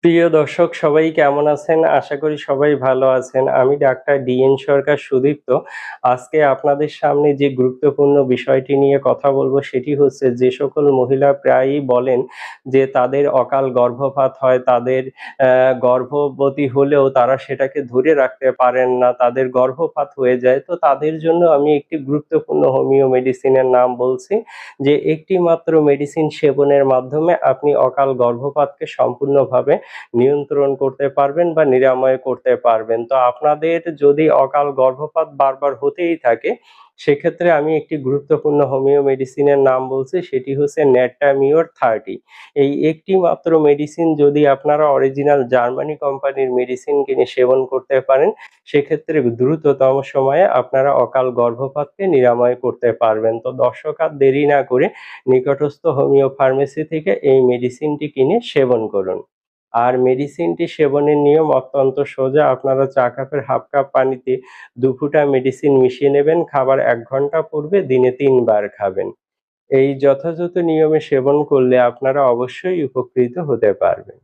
প্রিয় দর্শক সবাই কেমন আছেন? আশা করি সবাই ভালো আছেন। আমি ডাক্তার ডিএন সরকার সুদীপ্ত। আজকে আপনাদের সামনে যে গুরুত্বপূর্ণ বিষয়টি নিয়ে কথা বলব সেটি হচ্ছে যে সকল মহিলা প্রায়ই বলেন যে তাদের অকাল গর্ভপাত হয়, তাদের গর্ভবতী হলেও তারা সেটাকে ধরে রাখতে পারেন না, তাদের গর্ভপাত হয়ে যায়। তো তাদের জন্য আমি একটি গুরুত্বপূর্ণ হোমিও মেডিসিনের নাম বলছি যে একটি মাত্র মেডিসিন সেবনের মাধ্যমে আপনি অকাল গর্ভপাতকে সম্পূর্ণভাবে নিয়ন্ত্রণ করতে পারবেন বা নিরাময় করতে পারবেন। তো আপনাদের যদি অকাল গর্ভপাত বারবার হতেই থাকে, সেক্ষেত্রে আমি একটি গুরুত্বপূর্ণ হোমিও মেডিসিনের নাম বলছি, সেটি হচ্ছে ন্যাটামিওর 30। এই একটি মাত্র মেডিসিন যদি আপনারা অরিজিনাল জার্মানি কোম্পানির মেডিসিন কিনে সেবন করতে পারেন, সেক্ষেত্রে দ্রুততম সময়ে আপনারা অকাল গর্ভপাতকে নিরাময় করতে পারবেন। তো দর্শক আর দেরি না করে নিকটস্থ হোমিও ফার্মেসি থেকে এই মেডিসিনটি কিনে সেবন করুন। আর মেডিসিনটি সেবনের নিয়ম অত্যন্ত সোজা। আপনারা চা কাপের হাফ কাপ পানিতে ২ ফুঁটা মেডিসিন মিশিয়ে নেবেন। খাবার ১ ঘন্টা পূর্বে দিনে ৩ বার খাবেন। এই যথাযথ নিয়মে সেবন করলে আপনারা অবশ্যই উপকৃত হতে পারবেন।